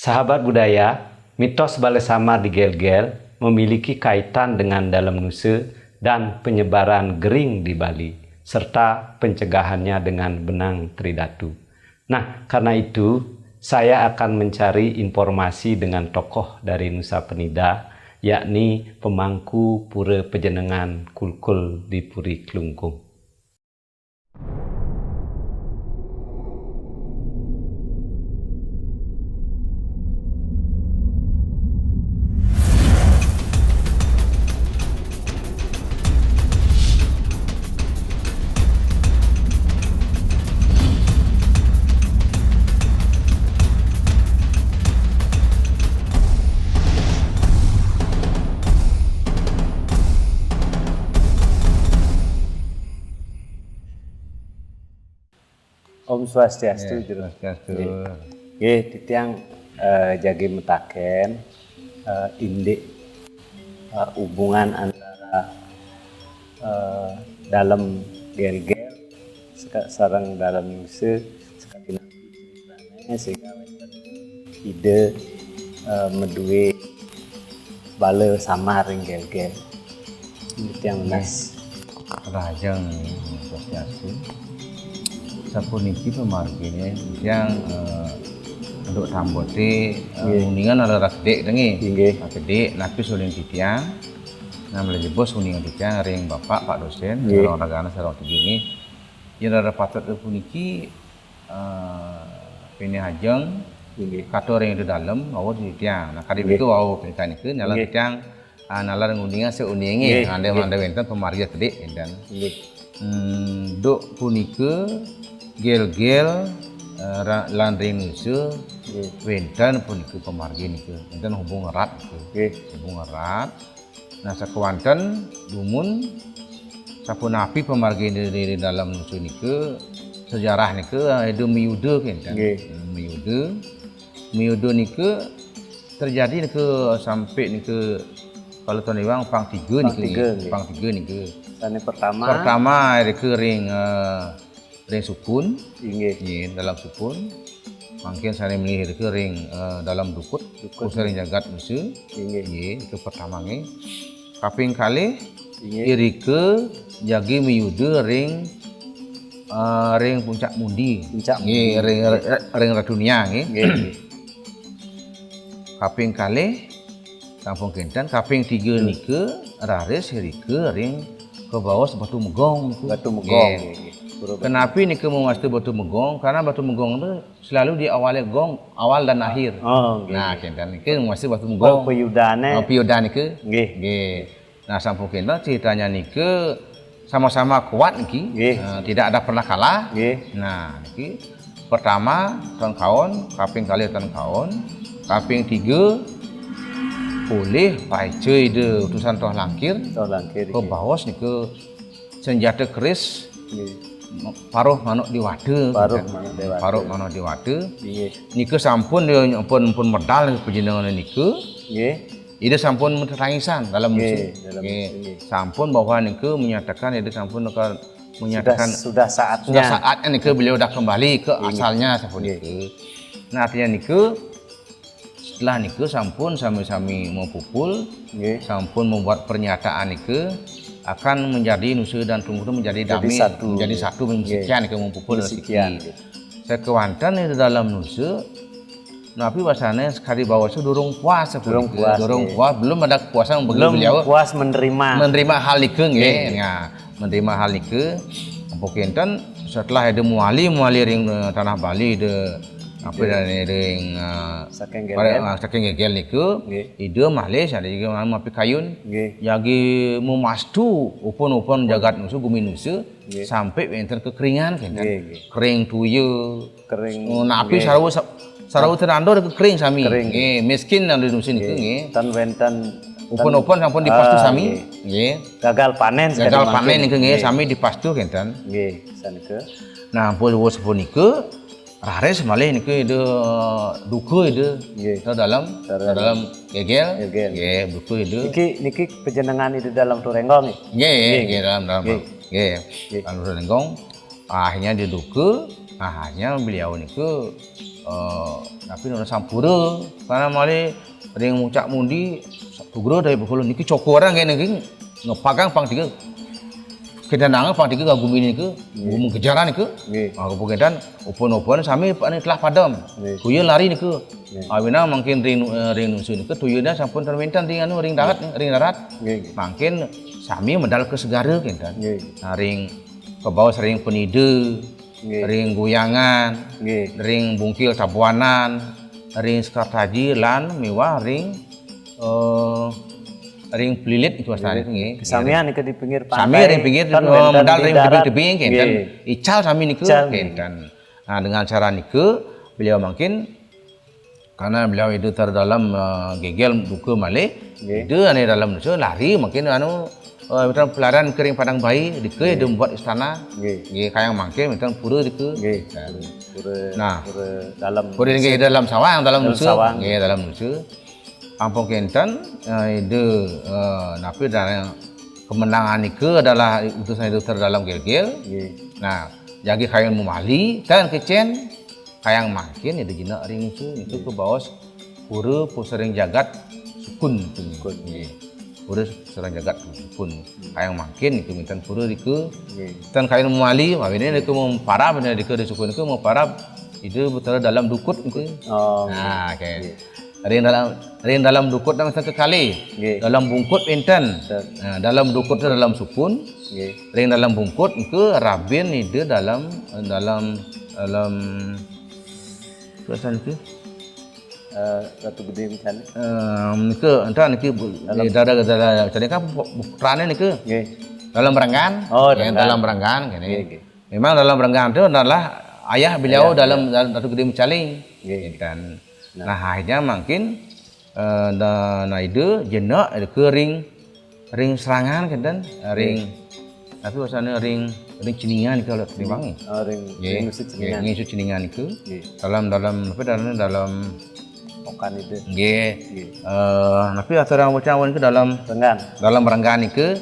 Sahabat budaya, mitos Balai Samar di Gel-Gel memiliki kaitan dengan dalam nuse dan penyebaran gering di Bali, serta pencegahannya dengan benang tridatu. Nah, karena itu, saya akan mencari informasi dengan tokoh dari Nusa Penida, yakni pemangku Pura Pejenengan Kulkul di Puri Klungkung. Om Swastiastu, Juru. Nggih, titiang jagi metaken indik hubungan antara dalam Gel-Gel sareng dalam Nuse sekali sehingga ide medue Balai Samar ing Gel-Gel. Titiang menas Rajang Swastiastu. Sapuniki pemargine yang untuk tambote uningan ada gede dengi gede napis uling titiang nah melejebos uningan titiang ring bapak pak dosen orang ragana sarong tinggi yang ada patut puniki pini hajeng kato ring di dalam awal titiang nah kali itu awal penikan itu nyala titiang nalar uningan seuningi anda wenten pemargia gede dan dok punike Gel-Gel lan ring Nuse wenten pun ke pemargi niku wenten hubung erat hubung erat nah sakewanten dumun sapunapi pemargi di dalam Nuse niku sejarah niku itu miude kenten miude niku terjadi niku sampai niku kalau tahun iwang pang 3 niku tane pertama niku ring sukun, dalam sukun, mungkin saya melihat ke ring dalam dukut ring jagat musuh, itu pertama ni. Kaping kali, irike jagi miyude ring puncak mundi, ring ratunia ni. Kaping kali, kampung Kentan, kaping 3 ni ke raris irike ring ke bawah batu megong. Kenapa ini mau masuk batu megong? Karena batu megong itu selalu diawali gong awal dan akhir. Nah, Kentan ini masuk batu megong. Piyudan itu. Nah, sampung Kentan ceritanya nike sama-sama kuat niki. Tidak ada pernah kalah. Nah, niki pertama tahun kawan, kaping kali tahun kawan, kaping 3 boleh paice de utusan toh langkir ke bawah nike senjata keris. Paruh manuk di wade paruh manuk di wade niku sampun dia pun medal penjenengan niku ide sampun tangisan dalam musim sampun bahwa niku menyatakan ide sampun menyatakan sudah saatnya niku beliau dah kembali ke asalnya sampun niku nah artinya niku setelah niku sampun sami-sami mau pupul sampun membuat pernyataan niku akan menjadi Nuse dan Tunggu menjadi damai, menjadi satu sekian ke mempupul sekian. Sekewantan itu dalam Nuse, tapi bahasanya sekali bawah itu durung puas, belum ada kepuasan bagi beliau. Puas menerima hal itu, menerima hal itu. Pokoknya setelah ada muali ring tanah Bali apa ring saking Gel niku ide malih ada juga mapi kayun jagi memastu upun jagat Nuse bumi Nuse sampai wenten kekeringan kan kering tuyu kering napi sarau terando kering sami miskin dan Nuse niku tan wenten upun sampun dipastu sami gagal panen niku sami dipastu kan sanike nah pun niku rares malih niku itu duku itu dalam Gel-Gel buku itu niki penjenengan itu dalam Turenggong dalam Turenggong akhirnya di duku akhirnya beliau niku tapi nona sampura karena male ring mucak mundi pugro dari pukul niki coko orang kayak niki ngepagang pang tiga kedanangan pang tiga gagum ini ke gumung kejaran ke aku pukedan upon sami ini telah padam kuya lari nih ke awina mungkin ring nusu nih ke tuyunya sampun termintan ring anu ring darat mungkin sami medal ke segara kan ring ke bawah sering penide ring goyangan ring bungkil tabuanan ring sekartaji lan mewah ring ring pelilit itu asal nggih. Kesamian ke di pinggir pantai. Sami ring pinggir medal ring tebing-tebing kan. Ical sami niku kan. Nah, dengan cara niku beliau mungkin karena beliau itu terdalam gegel buku malih, itu ane dalam nusa lari mungkin anu misalnya pelarian kering padang bayi dike dia membuat istana nggih kayang mangke misalnya pura dike nah pura dalam sawang dalam nusa nggih dalam nusa Ampung Kenten itu napi dan kemenangan itu adalah utusan itu terdalam gel-gel. Nah, jadi kayang memali dan kecen kayang makin itu jina ring itu ke bawah pura pusering jagat sukun itu. Pura sering jagat sukun kayang makin itu minta pura diku dan kayang memali, makanya itu mau parab dan diku di sukun itu mau parab itu betul dalam dukut itu. Nah, kayak ring dalam dukut dan sekali dalam bungkut enten dalam dukut itu dalam sukun ring dalam bungkut itu rabin itu dalam tulisan itu Ratu Gede misalnya itu entah niki dalam jadi kan putrane niku dalam berenggan dalam berenggan gini memang dalam berenggan itu adalah ayah beliau dalam Ratu Gede Mecaling dan nah akhirnya mungkin nah itu jenak ke ring serangan kan ring tapi biasanya ring ceningan kalau terimbang ring ngusut ceningan itu dalam apa dalam pokan itu tapi acara macam itu dalam berenggan itu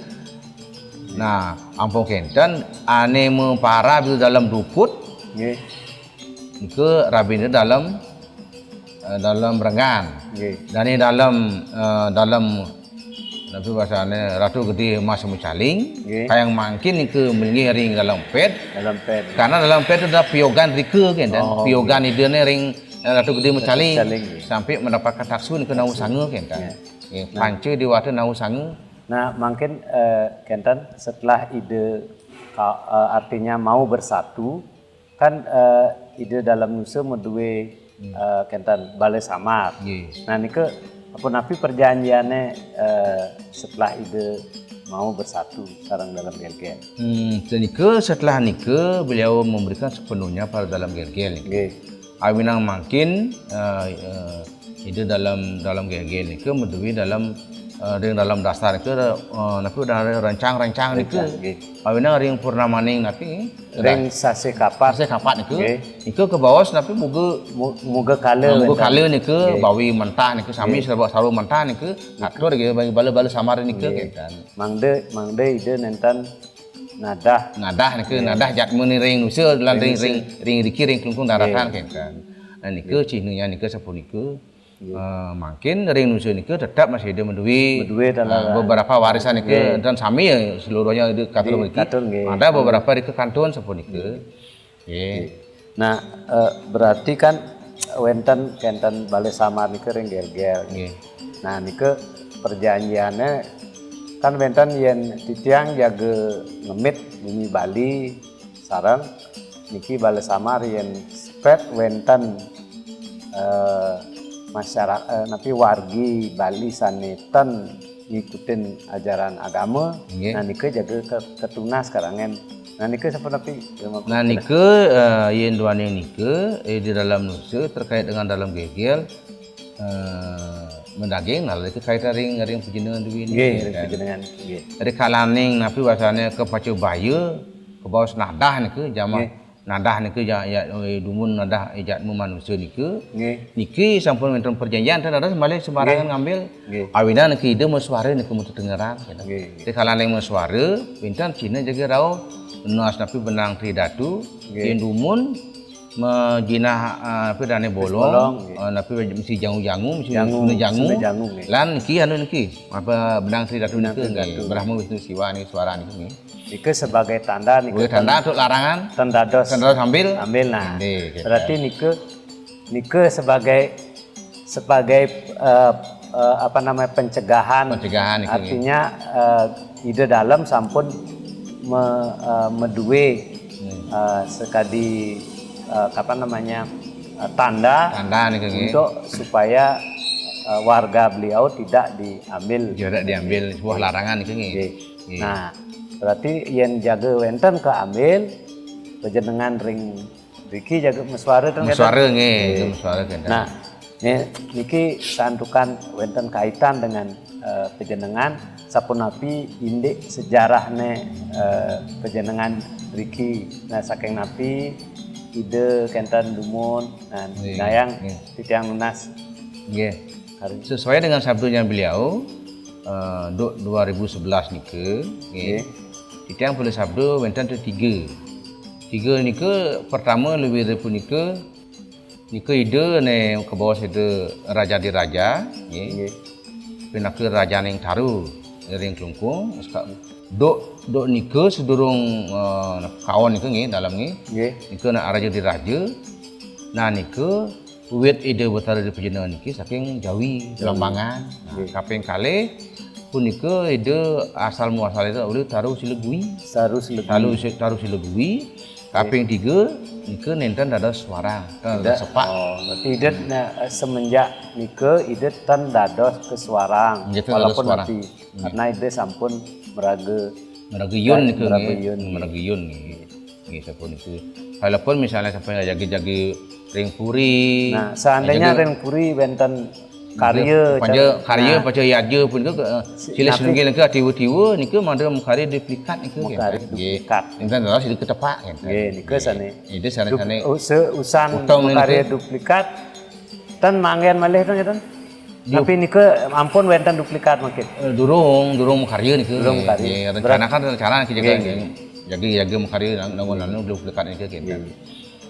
nah Ampung Kenten ane mempara itu dalam dukut itu rabin itu dalam berenggan dan ini dalam tapi bahasanya Ratu Gede Mas Mecaling kayang mangkin ke ring dalam pet karena dalam pet itu ada piogan rike kan dan piogan itu ring Ratu Gede Mecaling sampai mendapatkan taksun ke nau sange kan pancu di waktu nau sange. Nah mungkin Kenten setelah ide artinya mau bersatu kan ide dalam nusa medue Kenten Balai Samar. Nah nike apa napi perjanjiannya setelah ide mau bersatu sarang dalam gel-gel. Setelah nike beliau memberikan sepenuhnya pada dalam gel-gel. Awinang makin ide dalam gel-gel nike medui dalam dasar itu napi udah rancang niku awina ring purnamaning napi ring sase kapat niku ke bawah napi muga kale niku bawi mentah niku sami saru mentah niku atur ge bagi bala samar niku kan mangde ide nenten nadah niku nadah jatmu ni ring nusa lan ring diki ring klungkung daratan kan nah niku cihnunya niku sapuniku makin ring nusa niku tetap masih ada medui beberapa warisan niku dan sami seluruhnya itu katul ada beberapa di kantun sepun niku. Nah berarti kan Kenten Balai Samar niku ring gel-gel. Nah niku perjanjiannya kan wenten yen titiang jaga ngemit bumi Bali sareng niki Balai Samar yen spet wenten masyarakat tapi wargi Bali sanetan ngikutin ajaran agama nah nike jaga ketuna sekarang kan nah nike siapa tapi nah nike yen duane nike di dalam nusa terkait dengan dalam gegel mendaging nah itu kaitan ring pejenengan duwi dari kalaning napi bahasanya ke pacu bayu ke bawah nadah nike jamaah nadah niku ya dumun nadah ijatmu manusia niku niki sampun wonten perjanjian dan ada sembalik sembarangan ngambil awina niki ide mesuara niku mutu dengeran di kalane mesuara pinten Cina jaga rau nas napi benang tridatu yen dumun menjinah apa dane bolong tapi mesti jangu-jangu mesti jangu lan niki anu niki apa benang Tridatu niki Brahma Wisnu Siwa ni suara niki Nike sebagai tanda tanda untuk larangan tendados ambil nah berarti nike sebagai apa namanya pencegahan artinya ide dalam sampun medue sekadi apa namanya tanda untuk supaya warga beliau tidak diambil sebuah larangan itu nah berarti yang jaga wenten keambil pejenengan ring Riki jaga meswara nah niki santukan wenten kaitan dengan pejenengan sapunapi indik sejarahnya pejenengan Riki nah saking napi ide kenten dumun dan dayang titiang lunas sesuai dengan sabdunya beliau 2011 nike titiang boleh sabdu wenten tu tiga nike pertama lebih dari punike ide ne ke bawah itu raja di raja pindah ke raja yang taru ring kelungkung dok nike sedurung kawan nike dalam nike nak raja di raja nah nike wet ide betara di perjalanan nike saking Jawi Lambangan kaping kali pun nike ide asal muasal itu boleh taruh silegui kaping 3 nike nenten ada suara sepak berarti ide semenjak nike ide tan dados ke suarang walaupun nanti karena ide sampun meraguyun sampun itu walaupun misalnya sampai jaga ring puri nah seandainya ring puri benten karya paca yaja pun ke sila senengil ke tiwa-tiwa nike mandam karya duplikat nike enten dalam sila ketepak nike sane ide sane usan karya duplikat tan manggen malih kan tapi nike ampun wenten duplikat makin durung karya nike rencana kan rencana jaga karya nangun duplikat nike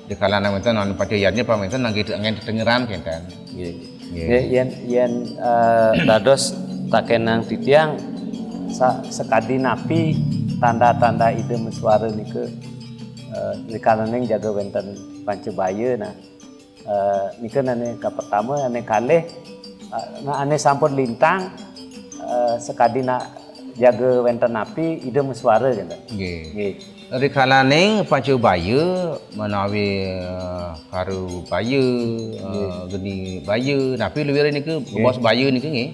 di kalangan menten anu paca yadnya pamenten nangge angin tengeran kenten yen dados takenang titiang sekadi napi tanda-tanda ide meswara nike di kalangan jaga wenten Pancebaya nah nike nane ka pertama ane kalih ane sampun lintang sekadi nak jaga wenten napi ide meswara kan nggih di kalangan Pancebaya menawi karu baya geni baya tapi lebih ni ke bos baya ni ke ni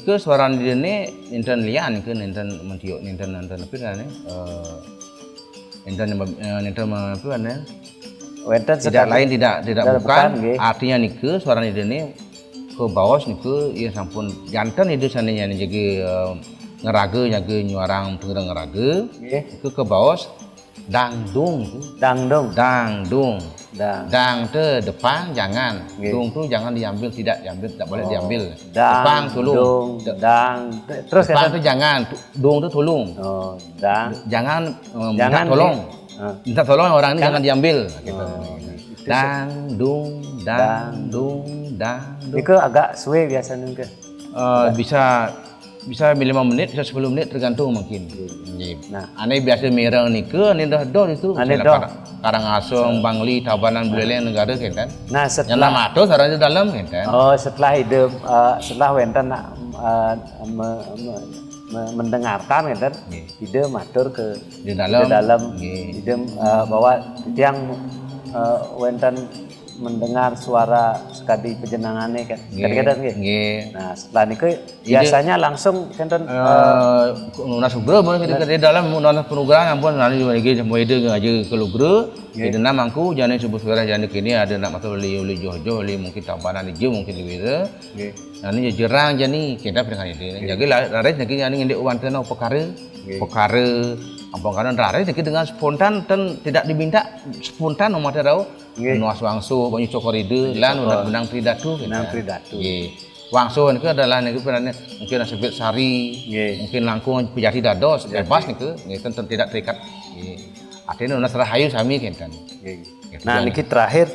ke suara dia ni enten lian ke enten mentiok enten apa ni enten apa ni tidak lain tidak bukan artinya ni ke suara dia ni ke bawah ni ke ia sampun jantan itu sananya ni jaga ngeraga jaga nyuarang pengerang ngeraga ke bawah dangdung dang tu depan jangan dung tu jangan diambil tidak boleh diambil depan tolong terus depan tu jangan dung tu tolong jangan minta tolong orang ini jangan diambil dangdung itu agak suwe biasanya ke bisa 5 menit, bisa 10 menit tergantung mungkin. Nah, ane biasa merang ni ke, ane dah itu. Karangasem, Bangli, Tabanan, Buleleng negara kan. Nah, setelah mato sarang di dalam kan. Oh, setelah wenten mendengarkan kan, ide matur ke di dalam ide bahwa tiang wenten mendengar suara sekadi pejenangannya kan kadang-kadang nah setelah niku biasanya langsung kenten unas bro di dalam unas penugaran ampun nanti lagi semua ide ngaja kelugre ide namangku jane subuh suara jane kini ada nak matul oli jojo oli mungkin tabanan ijo mungkin lebih nanti jerang jani kita pernah ide jaga laris niki jani ngende wantena perkara ampun kanan laris niki dengan spontan dan tidak diminta spontan umat tahu nuas wangsu banyak cokor ide lan benang Tridatu wangsu niku adalah niku mungkin sebut sari mungkin langkung pejati dados bebas niku tentu tidak terikat artinya unas rahayu sami kenten Nah niki terakhir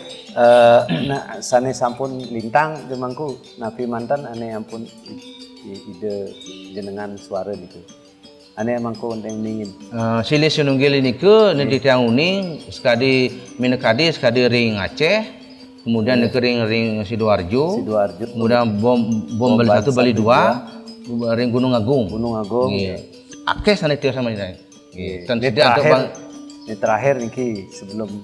nah sane sampun lintang jemangku napi mantan ane ampun ide jenengan suara niku. Ane mangko yang ningin. Sili Sununggil ini ke nanti tiang uning sekali Minekadi sekali ring Aceh, kemudian ring Sidoarjo, kemudian bom Bali 1 Bali 2, ring Gunung Agung. Akeh sana tiang sama ini. Dan tidak untuk ini terakhir niki sebelum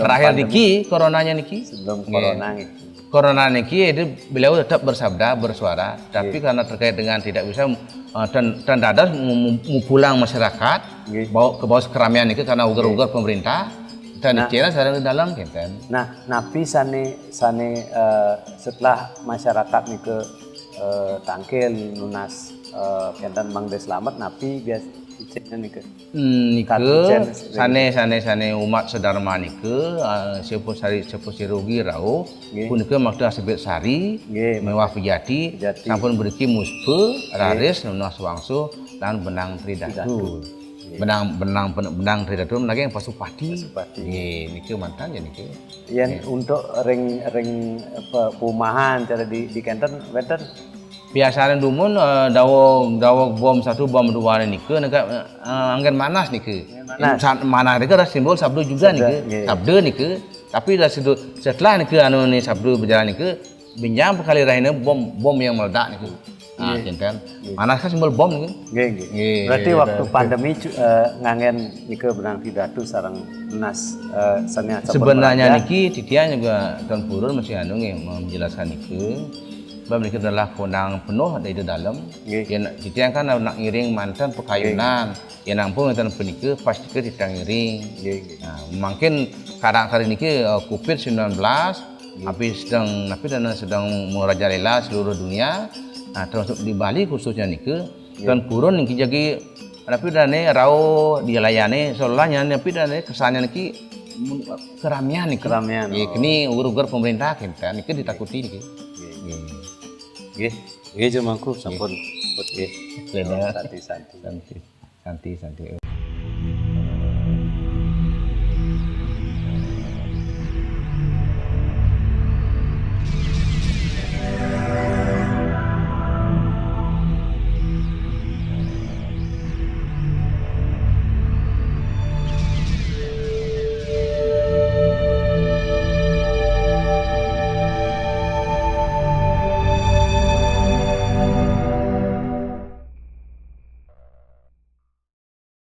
terakhir niki coronanya niki sebelum corona niki. Corona niki itu beliau tetap bersabda bersuara, tapi karena terkait dengan tidak bisa dan dadas mau pulang masyarakat bawa ke bawah keramaian itu karena ugar-ugar pemerintah dan dikira saya di dalam kenten. Nah, napi sane setelah masyarakat nih ke tangkil lunas kenten Mang Des Slamet napi biasa icetnya nih ke sane umat sedharma nike siapa sirugi rau pun ke makta sebet sari mewah pejati sampun beriki muspe raris nunas wangsu dan benang tridatu benang tridatu lagi yang pasupati nike mantan ya nike yang untuk ring perumahan cara di kenten weten biasanya dumun dawo bom 1 bom 2 nike angin manas nike manas nike adalah simbol sabdo juga nike sabdo nike tapi setelah nike anu sabdo berjalan nike binjang sekali rahina bom yang meledak nike kinten manas kan simbol bom nike berarti waktu pandemi ngangen nike benang pidatu sarang lunas sebenarnya niki titian juga Tuan Purun masih anu menjelaskan nike sebab mereka adalah konang penuh dari dalam. Kita kan nak ngiring mantan pekayunan, yang nampung mantan penikah pasti kita ngiring. Mungkin kadang-kadang ini COVID-19, tapi sedang merajalela seluruh dunia, termasuk di Bali khususnya nikah. Dan Purun ini jadi, tapi dane rau dilayani, soalnya tapi dane kesannya niki keramian nih. Keramian. Ini ugur-ugur pemerintah kita, niki ditakuti niki. Nggih, jemangku sampun put nggih. Santi.